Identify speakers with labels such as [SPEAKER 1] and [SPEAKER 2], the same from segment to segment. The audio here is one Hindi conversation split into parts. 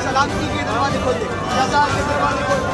[SPEAKER 1] सलामती के दरवाजे खोल दे, बाजार के दरवाजे खोल दे।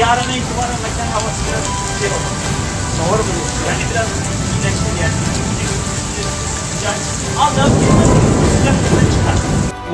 [SPEAKER 2] Yarına itibaren mekan havası biraz soğur buluyor. Yani biraz iyileştir yani.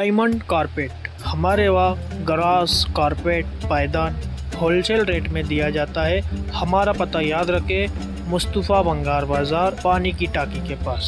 [SPEAKER 3] Diamond carpet हमारे वहाँ ग्रास कारपेट पायदान होलसेल रेट में दिया जाता है। हमारा पता याद रखें, मुस्तफ़ा बंगार बाज़ार, पानी की टाकी के पास।